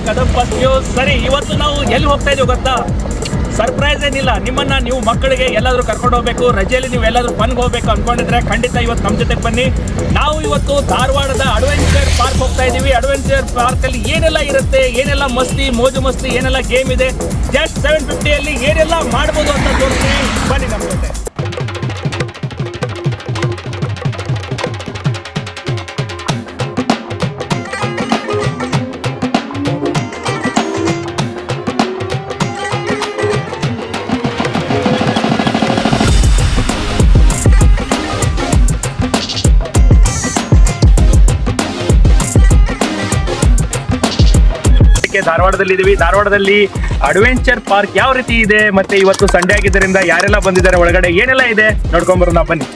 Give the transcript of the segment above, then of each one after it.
ಕದಂ ಪತ್ಯೋ. ಸರಿ, ಇವತ್ತು ನಾವು ಎಲ್ಲಿ ಹೋಗ್ತಾ ಇದೀವಿ ಗೊತ್ತಾ? ಸರ್ಪ್ರೈಸ್ ಏನಿಲ್ಲ, ನಿಮ್ಮನ್ನ ನೀವು ಮಕ್ಕಳಿಗೆ ಎಲ್ಲಾದರೂ ಕರ್ಕೊಂಡು ಹೋಗ್ಬೇಕು, ರಜೆಯಲ್ಲಿ ನೀವು ಎಲ್ಲಾದರೂ ಫನ್ಗೆ ಹೋಗ್ಬೇಕು ಅನ್ಕೊಂಡಿದ್ರೆ ಖಂಡಿತ ಇವತ್ತು ನಮ್ಮ ಜೊತೆಗೆ ಬನ್ನಿ. ನಾವು ಇವತ್ತು ಧಾರವಾಡದ ಅಡ್ವೆಂಚರ್ ಪಾರ್ಕ್ ಹೋಗ್ತಾ ಇದ್ದೀವಿ. ಅಡ್ವೆಂಚರ್ ಪಾರ್ಕಲ್ಲಿ ಏನೆಲ್ಲ ಇರುತ್ತೆ, ಏನೆಲ್ಲ ಮಸ್ತಿ ಮೋಜು ಮಸ್ತಿ, ಏನೆಲ್ಲ ಗೇಮ್ ಇದೆ, ಜಸ್ಟ್ 750 ಏನೆಲ್ಲ ಮಾಡ್ಬೋದು ಅಂತ ತೋರಿಸ್ತೀವಿ. ಬನ್ನಿ ನಮ್ಮ ಜೊತೆ. ಧಾರವಾಡದಲ್ಲಿ ಇದೀವಿ. ಧಾರವಾಡದಲ್ಲಿ ಅಡ್ವೆಂಚರ್ ಪಾರ್ಕ್ ಯಾವ ರೀತಿ ಇದೆ, ಮತ್ತೆ ಇವತ್ತು ಸಂಡೇ ಆಗಿದ್ದರಿಂದ ಯಾರೆಲ್ಲ ಬಂದಿದ್ದಾರೆ, ಒಳಗಡೆ ಏನೆಲ್ಲ ಇದೆ ನೋಡ್ಕೊಂಡ್ಬರೋಣ ಬನ್ನಿ.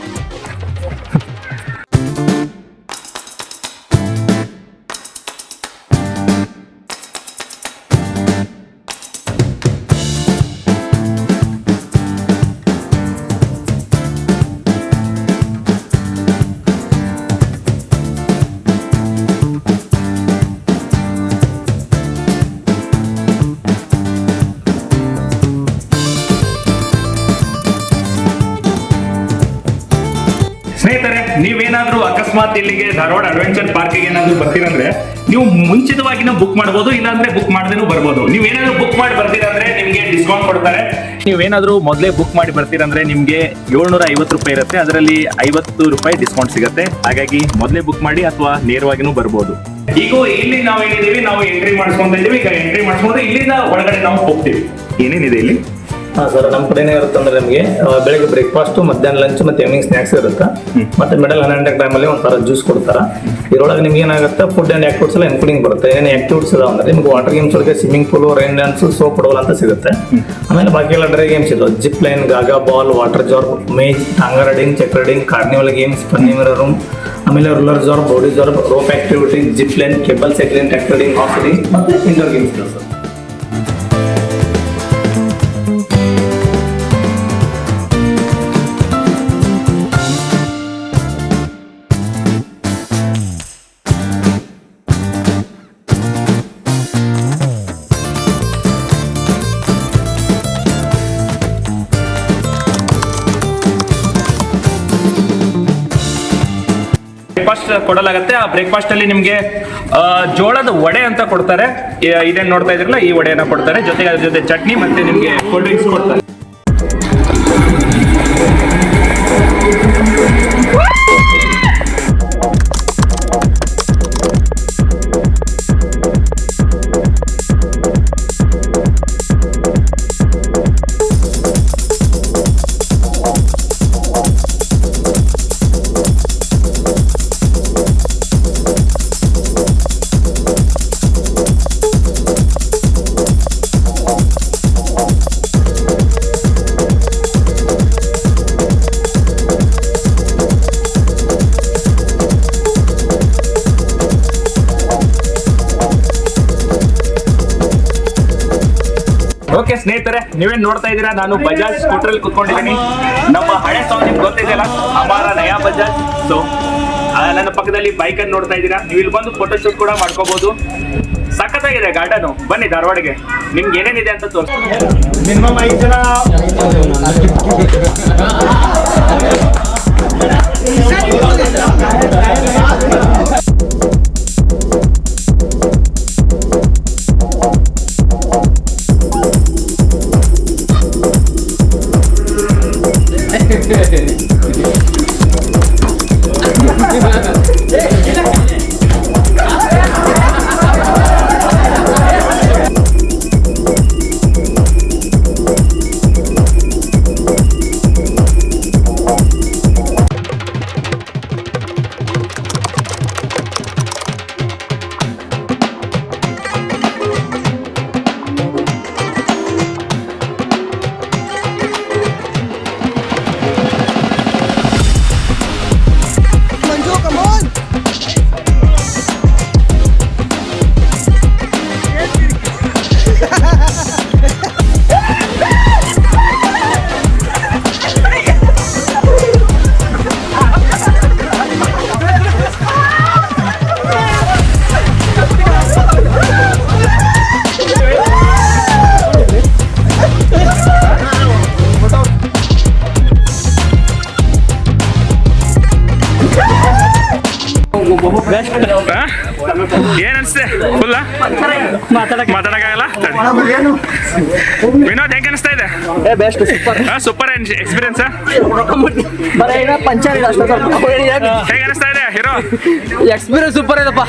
ಸ್ನೇಹಿತರೆ, ನೀವೇನಾದ್ರೂ ಅಕಸ್ಮಾತ್ ಇಲ್ಲಿಗೆ ಧಾರವಾಡ ಅಡ್ವೆಂಚರ್ ಪಾರ್ಕ್ ಏನಾದ್ರು ಬರ್ತೀರಂದ್ರೆ ನೀವು ಮುಂಚಿತವಾಗಿನ ಬುಕ್ ಮಾಡಬಹುದು, ಇಲ್ಲಾಂದ್ರೆ ಬುಕ್ ಮಾಡದೇನು ಬರ್ಬೋದು. ನೀವೇನಾದ್ರೂ ಬುಕ್ ಮಾಡಿ ಬರ್ತೀರಂದ್ರೆ ನಿಮ್ಗೆ ಡಿಸ್ಕೌಂಟ್ ಕೊಡ್ತಾರೆ. ನೀವೇನಾದ್ರೂ ಮೊದಲೇ ಬುಕ್ ಮಾಡಿ ಬರ್ತೀರಂದ್ರೆ ನಿಮ್ಗೆ 750 ರೂಪಾಯಿ ಇರುತ್ತೆ, ಅದರಲ್ಲಿ 50 ರೂಪಾಯಿ ಡಿಸ್ಕೌಂಟ್ ಸಿಗುತ್ತೆ. ಹಾಗಾಗಿ ಮೊದಲೇ ಬುಕ್ ಮಾಡಿ ಅಥವಾ ನೇರವಾಗಿನೂ ಬರ್ಬೋದು. ಈಗ ಇಲ್ಲಿ ನಾವು ಏನಿದೀವಿ, ನಾವು ಎಂಟ್ರಿ ಮಾಡಿಸ್ಕೊಂತ ಇದೀವಿ. ಈಗ ಎಂಟ್ರಿ ಮಾಡಿಸ್ಕೊಂಡ್ರೆ ಇಲ್ಲಿಂದ ಒಳಗಡೆ ನಾವು ಹೋಗ್ತೀವಿ. ಏನೇನಿದೆ ಇಲ್ಲಿ? ಹಾಂ ಸರ್, ನಮ್ಮ ಕಡೆ ಏನಿರುತ್ತೆ ಅಂದ್ರೆ ನಮಗೆ ಬೆಳಗ್ಗೆ ಬ್ರೇಕ್ಫಾಸ್ಟ್, ಮಧ್ಯಾಹ್ನ ಲಂಚ್ ಮತ್ತೆ ಈವ್ನಿಂಗ್ ಸ್ನಾಕ್ಸ್ ಇರುತ್ತೆ. ಮತ್ತೆ ಮಿಡಲ್ 11 ಟೈಮಲ್ಲಿ ಒಂಥರ ಜ್ಯೂಸ್ ಕೊಡ್ತಾರೆ. ಇದರೊಳಗೆ ನಿಮ್ಗೆ ಏನಾಗುತ್ತೆ, ಫುಡ್ ಆ್ಯಂಡ್ ಆಕ್ಟಿವಿಟೀಸ್ ಎಲ್ಲ ಇನ್ಕ್ಲೂಡಿಂಗ್ ಬರುತ್ತೆ. ಏನೇನು ಆಕ್ಟಿವಿಟೀಸ್ ಇದಾವೆ ಅಂದ್ರೆ ನಿಮ್ಗೆ ವಾಟರ್ ಗೇಮ್ಸ್ ಒಳಗೆ swimming pool, rain dance, soap ಪಡೋಲ್ ಅಂತ ಸಿಗುತ್ತೆ. ಆಮೇಲೆ ಬಾಕಿ ಎಲ್ಲ ಡ್ರೈ ಗೇಮ್ಸ್ ಇದಾವೆ. Zip line, gaga ball, water zorb, maze, tonga riding, ಚೆಕ್ riding, carnival games, funny mirror room, ಆಮೇಲೆ roller zorb, body zorb, rope activity, zip line, cable cycling, track riding, horse riding ಮತ್ತೆ ಇಂಡೋರ್ ಗೇಮ್ಸ್ ಇದೆ sir. Breakfast ಕೊಡಲಾಗುತ್ತೆ. ಆ breakfast ಅಲ್ಲಿ ನಿಮ್ಗೆ ಜೋಳದ ವಡೆ ಅಂತ ಕೊಡ್ತಾರೆ. ಇದೇನ್ ನೋಡ್ತಾ ಇದ್ರಲ್ಲ, ಈ ವಡೆಯನ್ನ ಕೊಡ್ತಾರೆ. ಜೊತೆಗೆ ಅದ್ರ ಜೊತೆ ಚಟ್ನಿ ಮತ್ತೆ ನಿಮ್ಗೆ ಕೋಲ್ಡ್ ಡ್ರಿಂಕ್ಸ್ ಕೊಡ್ತಾರೆ. ಓಕೆ ಸ್ನೇಹಿತರೆ, ನೀವೇನ್ ನೋಡ್ತಾ ಇದ್ದೀರಾ, ನಾನು ಬಜಾಜ್ ಸ್ಕೂಟರ್ ಅಲ್ಲಿ ಕುತ್ಕೊಂಡಿದ್ದೀನಿ. ನಮ್ಮ ಹಳೆ ಸಾಂಗ್ ನಿಮ್ಗೆ ಗೊತ್ತಿದೆಯಲ್ಲ, ಹಮಾರ ನಯಾ ಬಜಾಜ್. ಸೊ ನನ್ನ ಪಕ್ಕದಲ್ಲಿ ಬೈಕ್ ಅನ್ನು ನೋಡ್ತಾ ಇದ್ದೀರಾ. ನೀವು ಇಲ್ಲಿ ಬಂದು ಫೋಟೋ ಶೂಟ್ ಕೂಡ ಮಾಡ್ಕೋಬಹುದು. ಸಖತ್ತಾಗಿದೆ ಗಾರ್ಡನ್. ಬನ್ನಿ ಧಾರವಾಡಗೆ, ನಿಮ್ಗೆ ಏನೇನಿದೆ ಅಂತ ತೋರಿಸ್ತೀನಿ. ಮಿನಿಮಮ್ 5 ಜನ ಏನ್ ಅನ್ಸುತ್ತೆ ಫುಲ್ಲ ಮಾತಾಡಕ್ಕಾಗಲ್ಲ ತಡಿ. ವಿನೋದ್ ಹೆಂಗ್ ಅನಿಸ್ತಾ ಇದೆ? Best super super experience. Puncture ಹೇಗೆ ಅನಿಸ್ತಾ ಇದೆ ಹೀರೋ? Experience super ಇದಪ್ಪ.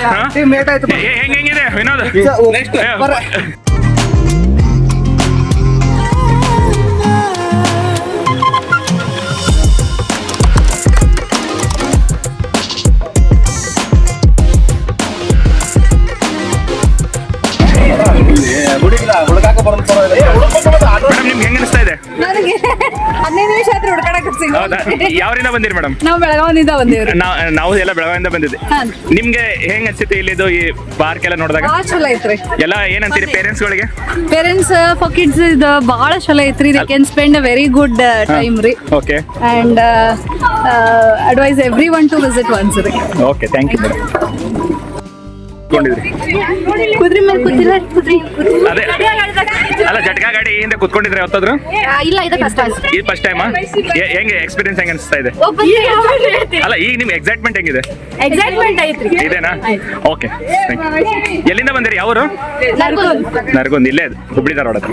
ಹೆಂಗಿದೆ ವಿನೋದ್? ಮೇಡಮ್ ನಿಮ್ಗೆ ಹೆಂಗ್ ಅನಿಸ್ತಾ ಇದೆ? ನನಗೆ 15 ನಿಮಿಷ ಆದ್ರೆ ಹುಡ್ಕಾಡಕ್ ಹೌದಾ? ಯಾವ್ರಿಂದ ಬಂದಿರಿ ಮೇಡಮ್? ನಾವು ಬೆಳಗಾವಿಯಿಂದ ಬಂದೇವ್ರಿ. ನಾವು ಎಲ್ಲ ಬೆಳಗಾವಿಯಿಂದ ಬಂದಿದ್ದೆ. ನಿಮ್ಗೆ ಹೆಂಗ್ ಅನ್ಸುತ್ತೆ ಇಲ್ಲಿದು ಈ ಪಾರ್ಕ್ ಎಲ್ಲ ನೋಡಿದಾಗ? ಭಾಳ ಚಲೋ ಐತ್ರಿ. ಎಲ್ಲ ಏನಂತೀರಿ ಪೇರೆಂಟ್ಸ್ ಗಳಿಗೆ? ಪೇರೆಂಟ್ಸ್ ಫಾರ್ ಕಿಡ್ಸ್ ಇದು ಭಾಳ ಚಲೋ ಐತ್ರಿ. They can spend a very good time ರೀ. Okay and advise every one to visit once ರೀ. Okay thank you madam. ಕುದ್ರಿ ಮೇಲೆ ಕೂತಿಲ್ಲ ಅದೇ ಅಲ್ಲ ಜಟ್ಕಾ ಗಾಡಿ ಹಿಂದೆ ಕುತ್ಕೊಂಡಿದ್ರೆ ಯಾವತ್ತಾದ್ರು? ಇಲ್ಲ ಇದು ಫಸ್ಟ್ ಟೈಮ್. ಇದು ಫಸ್ಟ್ ಟೈಮ್. ಹೆಂಗೆ ಎಕ್ಸ್ಪೀರಿಯನ್ಸ್ ಹೆಂಗ್ ಅನಿಸ್ತಾ ಇದೆ? ಅಲ್ಲ ಈಗ ನಿಮ್ಗೆ ಎಕ್ಸೈಟ್ಮೆಂಟ್ ಹೆಂಗಿದೆ? ಎಕ್ಸೈಟ್ಮೆಂಟ್ ಐತ್ರಿ. ಇದೇನಾ? ಓಕೆ ಎಲ್ಲಿಂದ ಬಂದಿರಿ? ಯಾವರು? ನರಗುಂದ್. ಇಲ್ಲೇ ಹುಬ್ಳಿ ಧಾರವಾಡ ಹತ್ರ.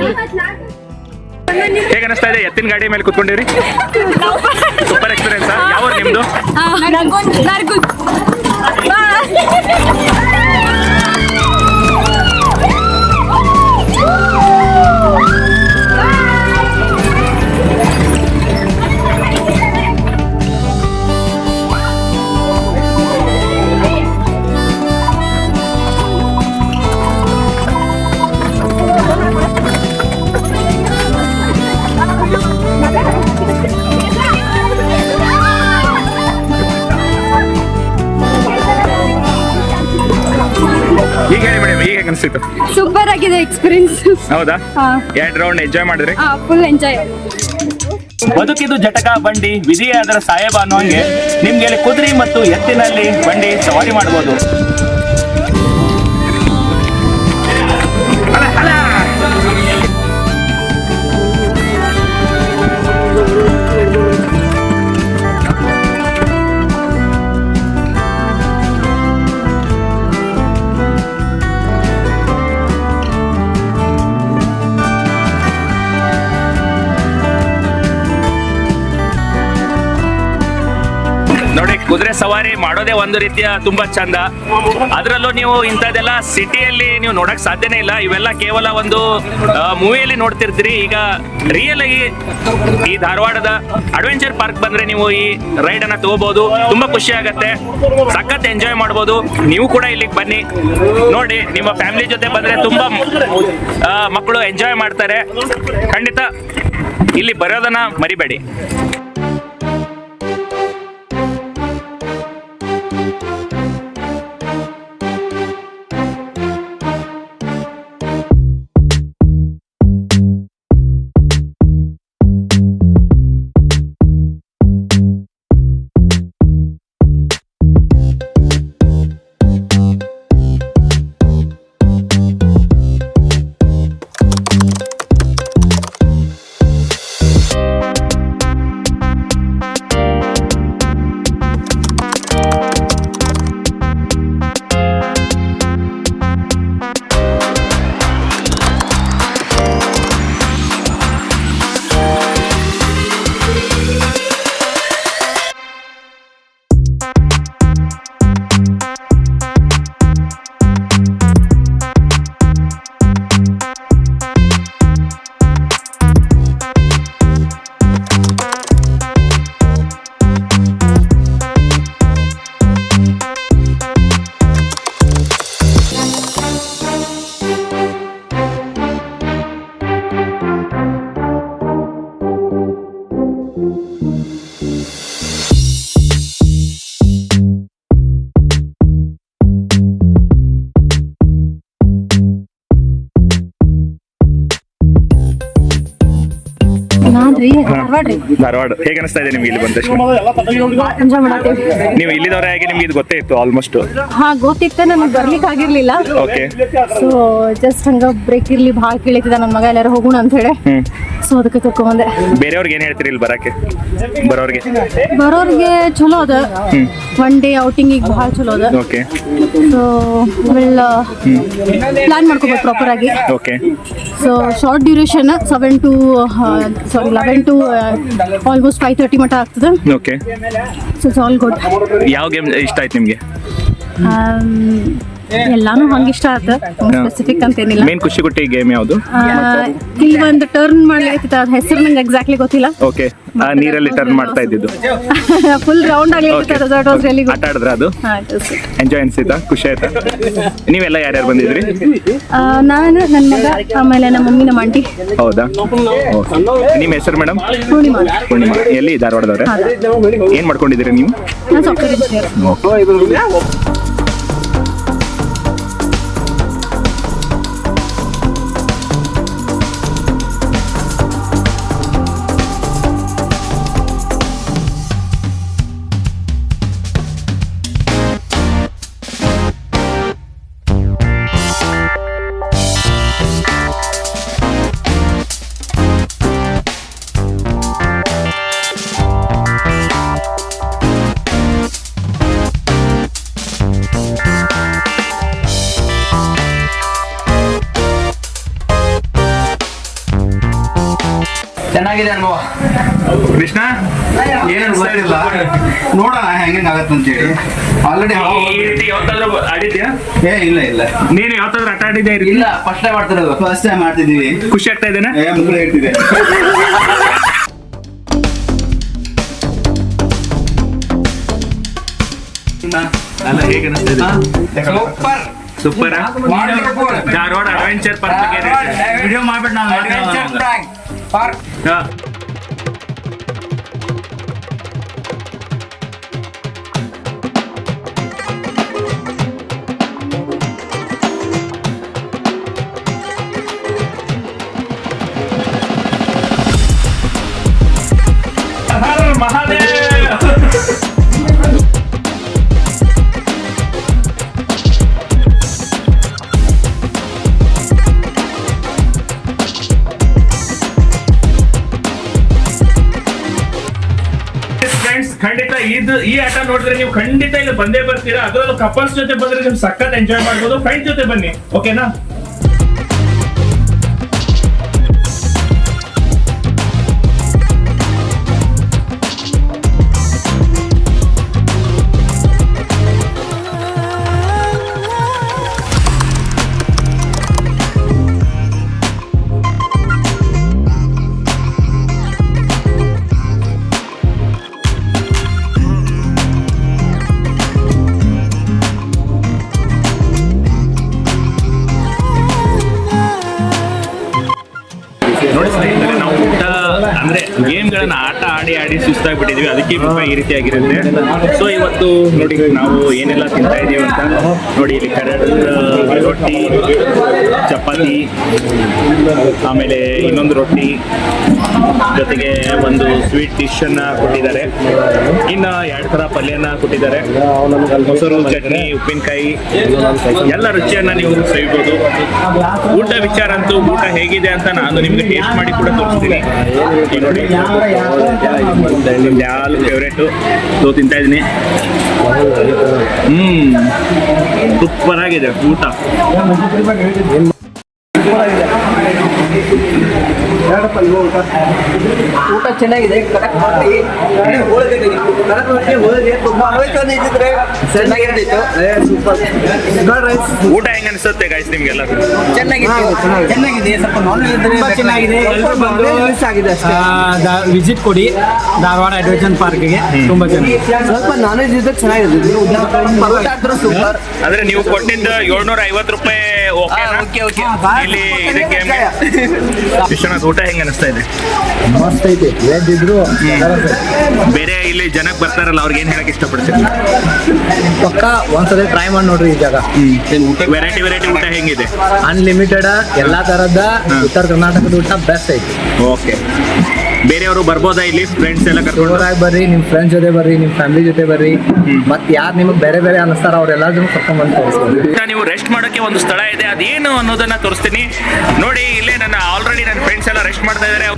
ಹೇಗೆ ಅನಿಸ್ತಾ ಇದೆ ಎತ್ತಿನ ಗಾಡಿ ಮೇಲೆ ಕುತ್ಕೊಂಡಿರಿ? Super experience. ಯಾವ ನಿಮ್ದು? ನರಗುಂದ್. ಈಗ ಹೇಳಿ ಮೇಡಮ್ ಈಗ ಹೆಂಗ್ ಅನಿಸ್ತಿತ್ತು? ಸೂಪರ್ ಆಗಿದೆ ಎಕ್ಸ್ಪೀರಿಯನ್ಸ್. ಹೌದಾ? 2 ರೌಂಡ್ ಎಂಜಾಯ್ ಮಾಡಿದ್ರಿ? Full enjoy. ಬದುಕಿದು ಜಟಕ ಬಂಡಿ, ವಿಧಿಯೇ ಅದರ ಸಾಹೇಬ ಅನ್ನೋ ಹಂಗೆ ನಿಮ್ಗೆ ಇಲ್ಲಿ ಕುದುರೆ ಮತ್ತು ಎತ್ತಿನಲ್ಲಿ ಬಂಡಿ ಸವಾರಿ ಮಾಡಬಹುದು. ನೋಡಿ ಕುದುರೆ ಸವಾರಿ ಮಾಡೋದೇ ಒಂದು ರೀತಿಯ ತುಂಬಾ ಚಂದ. ಅದರಲ್ಲೂ ನೀವು ಇಂಥದ್ದೆಲ್ಲ ಸಿಟಿಯಲ್ಲಿ ನೀವು ನೋಡಕ್ ಸಾಧ್ಯನೇ ಇಲ್ಲ. ಇವೆಲ್ಲ ಕೇವಲ ಒಂದು ಮೂವಿಯಲ್ಲಿ ನೋಡ್ತಿರ್ತೀರಿ. ಈಗ ರಿಯಲ್ ಆಗಿ ಈ ಧಾರವಾಡದ ಅಡ್ವೆಂಚರ್ ಪಾರ್ಕ್ ಬಂದ್ರೆ ನೀವು ಈ ರೈಡ್ ಅನ್ನ ತಗೋಬಹುದು. ತುಂಬಾ ಖುಷಿ ಆಗತ್ತೆ, ಸಖತ್ ಎಂಜಾಯ್ ಮಾಡಬಹುದು. ನೀವು ಕೂಡ ಇಲ್ಲಿಗೆ ಬನ್ನಿ ನೋಡಿ. ನಿಮ್ಮ ಫ್ಯಾಮಿಲಿ ಜೊತೆ ಬಂದ್ರೆ ತುಂಬಾ ಮಕ್ಕಳು ಎಂಜಾಯ್ ಮಾಡ್ತಾರೆ. ಖಂಡಿತ ಇಲ್ಲಿ ಬರೋದನ್ನ ಮರಿಬೇಡಿ. ಧಾರವಾಡ ರೀ. ಧಾರವಾಡ ಹೇಗೆ ಅನಿಸ್ತಾ ಇದೆ ನಿಮ್ಗೆ ಇಲ್ಲಿ ಬಂದ ತಕ್ಷಣ? ಎಂಜಾಯ್ ಮಾಡತ್ತೀವಿ. ನೀವು ಇಲ್ಲಿದವರೇ ಆಗಿ ನಿಮ್ಗೆ ಇದು ಗೊತ್ತೇ ಇತ್ತು ಆಲ್ಮೋಸ್ಟ್. ಹಾ ಗೊತ್ತಿತ್ತು, ನನಗೆ ಬರ್ಲಿಕ್ಕೆ ಆಗಿರ್ಲಿಲ್ಲ. ಓಕೆ. ಸೊ ಜಸ್ಟ್ ಹಂಗ ಬ್ರೇಕ್ ಇರ್ಲಿ, ಭಾಳ ಕೇಳಿತಿದ್ದ ನನ್ನ ಮಗ ಎಲ್ಲಾರು ಹೋಗೋಣ ಅಂತ ಹೇಳಿ. ಸೊ ಅದಕ್ಕೆ ಕರ್ಕೊಂಬಂದೆ. ಬೇರೆಯವ್ರಿಗೆ ಏನ್ ಹೇಳ್ತೀರಿ ಇಲ್ಲಿ ಬರಕ್ಕೆ? ಬರೋರಿಗೆ ಚಲೋ ಅದ, ಒನ್ ಡೇ ಔಟಿಂಗ್ ಈಗ ಭಾಳ ಚಲೋ ಅದ. ಓಕೆ. ಸೊ ಪ್ಲಾನ್ ಮಾಡ್ಕೋಬೇಕು ಪ್ರಾಪರ್ ಆಗಿ. Okay. So short duration 11 to almost 5:30 ಮಟ್ಟ ಆಗ್ತದೆ. Okay. So it's all good. ಯಾವ ಗೇಮ್ ಇಷ್ಟ ಆಯ್ತು ನಿಮ್ಗೆ? ಎಲ್ಲಾನು ಹಂಗ ಇಷ್ಟ ಆತ, ಸ್ಪೆಸಿಫಿಕ್ ಅಂತ ಏನಿಲ್ಲ. ಮೇನ್ ಖುಷಿ ಕೊಟ್ಟಿ ಗೇಮ್ ಯಾವುದು? ಇಲ್ಲಿ ಒಂದು ಟರ್ನ್ ಮಾಡ್ಲಿಕ್ಕೆ ಅದ ಹೆಸರು ನಂಗೆ ಎಕ್ಸಾಕ್ಟ್ಲಿ ಗೊತ್ತಿಲ್ಲ. ಓಕೆ. ಆ ನೀರಲ್ಲಿ ಟರ್ನ್ ಮಾಡ್ತಾ ಇದ್ದಿದ್ದು ಫುಲ್ ರೌಂಡ್ ಆಗ್ಲಿಕ್ಕೆ ದಟ್ ವಾಸ್ ರಿಯಲಿ ಗುಡ್. ಆಟ ಆಡಿದ್ರ ಅದು? ಎಂಜಾಯ್ ಅನ್ಸಿತಾ? ಖುಷಿ ಆಯ್ತಾ? ನೀವೆಲ್ಲ ಯಾರ್ಯಾರು ಬಂದಿದ್ರಿ? ನಾನು, ನನ್ನ ಮಗ, ಆಮೇಲೆ ನಮ್ಮ ಮಮ್ಮಿ, ನಮ್ಮ ಆಂಟಿ. ಹೌದಾ? ನಿಮ್ಮ ಹೆಸರು ಮೇಡಮ್? ಪೂರ್ಣಿಮಾ. ಪೂರ್ಣಿಮಾ. ಎಲ್ಲಿ? ಧಾರವಾಡದವ್ರೆ? ಏನ್ ಮಾಡ್ಕೊಂಡಿದ್ದೀರಿ ನೀವು? ನಾನು ಸಾಫ್ಟ್ವೇರ್ ಇಂಜಿನಿಯರ್. ಚೆನ್ನಾಗಿದೆ ಅನುಭವ. ಕೃಷ್ಣ ಏನೇನು ಗೊತ್ತಿಲ್ಲ, ನೋಡೋಣ ಹೆಂಗೆ ಆಗತ್ತೆ ಅಂತೇಳಿ. ಆಲ್ರೆಡಿ ಈ ರೀತಿ ಯಾವತ್ತಾದ್ರೂ ಆಡಿದ್ಯಾ? ಇಲ್ಲ ಇಲ್ಲ, ನೀನು ಯಾವತ್ತಾದ್ರೂ ಆಟ ಆಡಿದ್ಯಾ? ಇಲ್ಲ, ಫಸ್ಟ್ ಟೈಮ್ ಮಾಡ್ತಿರೋದು. ಫಸ್ಟ್ ಟೈಮ್ ಮಾಡ್ತಿದ್ದೀವಿ. ಖುಷಿ ಆಗ್ತಾ ಇದೆನಾ? ಮುಗ್ಳು ಹೇಳ್ತಿದೆ. ಅಲ್ಲ, ಹೇಗೆ ಅನಿಸ್ತಾ ಇದೆ? Super super. Dharwad adventure park ಬಗ್ಗೆ ವಿಡಿಯೋ ಮಾಡ್ಬಿಟ್ಟು ನಾವು ಅಡ್ವೆಂಚರ್ ಪಾರ್ಕ್. ಮಹಾದೇವ್. ಫ್ರೆಂಡ್ಸ್, ಖಂಡಿತ ಈ ಆಟ ನೋಡಿದ್ರೆ ನೀವು ಖಂಡಿತ ಇಲ್ಲಿ ಬಂದೇ ಬರ್ತೀರಾ. ಅದರಲ್ಲೂ ಕಪಲ್ಸ್ ಜೊತೆ ಬಂದ್ರೆ ನೀವು ಸಖತ್ ಎಂಜಾಯ್ ಮಾಡ್ಬೋದು. ಫ್ರೆಂಡ್ಸ್ ಜೊತೆ ಬನ್ನಿ, ಓಕೆನಾ? ನೋಡಿ ಸ್ನೇಹಿತರೆ, ನಾವು ಊಟ ಅಂದ್ರೆ ಗೇಮ್ಗಳನ್ನ ಆಟ ಆಡಿ ಸುಸ್ತಾಗ್ಬಿಟ್ಟಿದ್ವಿ. ಅದಕ್ಕೆ ಈ ರೀತಿ ಆಗಿರುತ್ತೆ. ಸೊ ಇವತ್ತು ನೋಡಿ ನಾವು ಏನೆಲ್ಲ ತಿಂತಾ ಇದೀವಿ ಅಂತ ನೋಡಿ. ಇಲ್ಲಿ ಕರಡ್ ರೊಟ್ಟಿ, ಚಪಾತಿ, ಆಮೇಲೆ ಇನ್ನೊಂದು ರೊಟ್ಟಿ, ಜೊತೆಗೆ ಒಂದು ಸ್ವೀಟ್ ಡಿಶ್ ಅನ್ನ ಕೊಟ್ಟಿದ್ದಾರೆ. ಇನ್ನು 2 ಥರ ಪಲ್ಯನ ಕೊಟ್ಟಿದ್ದಾರೆ. ಮೊಸರು, ಚಟ್ನಿ, ಉಪ್ಪಿನಕಾಯಿ, ಎಲ್ಲ ರುಚಿಯನ್ನ ನೀವು ಸವಿಬೋದು. ಊಟ ವಿಚಾರ ಅಂತೂ ಊಟ ಹೇಗಿದೆ ಅಂತ ನಾನು ನಿಮ್ಗೆ ಟೇಸ್ಟ್ ಮಾಡಿ ಕೂಡ ತೋರಿಸ್ತೀನಿ. ನೋಡಿ, ನಿಮ್ದು ಯಾರು ಫೇವ್ರೇಟು ತಿಂತಾ ಇದ್ದೀನಿ. ಸೂಪರ್ ಆಗಿದೆ ಊಟ. ಊಟ ಚೆನ್ನಾಗಿದೆ. ಊಟ ಹೆಂಗ ಅನ್ಸುತ್ತೆ ಗೈಸ್ ನಿಮ್ಗೆಲ್ಲ? ಚೆನ್ನಾಗಿದೆ. ಸ್ವಲ್ಪ ನಾನ್ ವೆಜ್ ಚೆನ್ನಾಗಿದೆ. ವಿಸಿಟ್ ಕೊಡಿ ಧಾರವಾಡ ಅಡ್ವೆಂಚರ್ ಪಾರ್ಕ್ಗೆ. ತುಂಬಾ ಚೆನ್ನಾಗಿದೆ. ಸ್ವಲ್ಪ ನಾನ್ ವೆಜ್ ಇದ್ರೆ ಚೆನ್ನಾಗಿದೆ. ಸೂಪರ್. ಅಂದ್ರೆ ನೀವು ಕೊಟ್ಟಿದ್ದ 750 ರೂಪಾಯಿ ಓಕೆ. ಇಲ್ಲಿ ಇದಕ್ಕೆ ವಿಶ್ವನಾಥ್, ಊಟ ಹೆಂಗ ಅನಿಸ್ತಾ ಇದೆ? ಮಸ್ತ್ ಐತಿ. ವೆಜ್ ಇದ್ರು ಬೇರೆ ಇಲ್ಲಿ ಜನಕ್ಕೆ ಬರ್ತಾರಲ್ಲ, ಅವ್ರಿಗೆ ಏನ್ ಹೇಳಕ್ ಇಷ್ಟಪಡ್ತೀರಿ? ಪಕ್ಕ ಒಂದ್ಸಲ ಟ್ರೈ ಮಾಡಿ ನೋಡ್ರಿ ಈ ಜಾಗ. ವೆರೈಟಿ ಊಟ ಹೆಂಗಿದೆ? ಅನ್ಲಿಮಿಟೆಡ್ ಎಲ್ಲಾ ತರದ ಉತ್ತರ ಕರ್ನಾಟಕದ ಊಟ ಬೆಸ್ಟ್ ಐತಿ. ಓಕೆ. ಬೇರೆಯವರು ಬರ್ಬೋದಾ ಇಲ್ಲಿ ಫ್ರೆಂಡ್ಸ್ ಎಲ್ಲ ಕರ್ಕೊಂಡು? ಜೋರಾಗಿ ಬರ್ರಿ, ನಿಮ್ಮ ಫ್ರೆಂಡ್ಸ್ ಜೊತೆ ಬರ್ರಿ, ನಿಮ್ಮ ಫ್ಯಾಮಿಲಿ ಜೊತೆ ಬರ್ರಿ, ಮತ್ತೆ ಯಾರು ನಿಮಗೆ ಬೇರೆ ಬೇರೆ ಅನ್ನಿಸ್ತಾರ ಅವ್ರೆಲ್ಲರೂ ಕರ್ಕೊಂಡ್ ಬಂದು ತೋರಿಸ್ಬೋದು. ನೀವು ರೆಸ್ಟ್ ಮಾಡೋಕೆ ಒಂದು ಸ್ಥಳ ಇದೆ, ಅದೇನು ಅನ್ನೋದನ್ನ ತೋರಿಸ್ತೀನಿ ನೋಡಿ. ಇಲ್ಲೇ ಆಲ್ರೆಡಿ ನನ್ನ ಫ್ರೆಂಡ್ಸ್ ಎಲ್ಲ ರೆಸ್ಟ್ ಮಾಡ್ತಾ ಇದ್ದಾರೆ.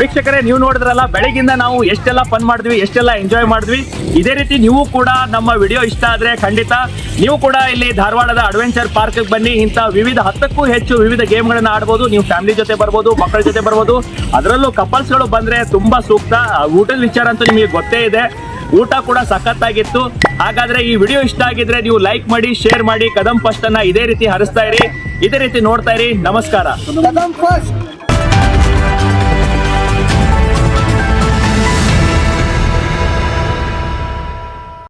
ವೀಕ್ಷಕರೇ, ನೀವು ನೋಡಿದ್ರಲ್ಲ, ಬೆಳಗಿಂದ ನಾವು ಎಷ್ಟೆಲ್ಲ ಫನ್ ಮಾಡಿದ್ವಿ, ಎಷ್ಟೆಲ್ಲ ಎಂಜಾಯ್ ಮಾಡಿದ್ವಿ. ಇದೇ ರೀತಿ ನೀವು ಕೂಡ ನಮ್ಮ ವಿಡಿಯೋ ಇಷ್ಟ ಆದ್ರೆ ಖಂಡಿತ ನೀವು ಕೂಡ ಇಲ್ಲಿ ಧಾರವಾಡದ ಅಡ್ವೆಂಚರ್ ಪಾರ್ಕ್ ಬನ್ನಿ. ಇಂಥ ವಿವಿಧ 10ಕ್ಕೂ ಹೆಚ್ಚು ವಿವಿಧ ಗೇಮ್ಗಳನ್ನ ಆಡ್ಬೋದು. ನೀವು ಫ್ಯಾಮಿಲಿ ಜೊತೆ ಬರ್ಬೋದು, ಮಕ್ಕಳ ಜೊತೆ ಬರ್ಬೋದು. ಅದರಲ್ಲೂ ಕಪಲ್ಸ್ಗಳು ಬಂದ್ರೆ ತುಂಬಾ ಸೂಕ್ತ. ಊಟದ ವಿಚಾರ ಅಂತೂ ನಿಮಗೆ ಗೊತ್ತೇ ಇದೆ, ಊಟ ಕೂಡ ಸಖತ್ತಾಗಿತ್ತು. ಹಾಗಾದ್ರೆ ಈ ವಿಡಿಯೋ ಇಷ್ಟ ಆಗಿದ್ರೆ ನೀವು ಲೈಕ್ ಮಾಡಿ, ಶೇರ್ ಮಾಡಿ. ಕದಂ ಫಸ್ಟ್ ಅನ್ನ ಇದೇ ರೀತಿ ಹರಿಸ್ತಾ ಇರಿ, ಇದೇ ರೀತಿ ನೋಡ್ತಾ ಇರಿ. ನಮಸ್ಕಾರ. ಕದಂ ಫಸ್ಟ್.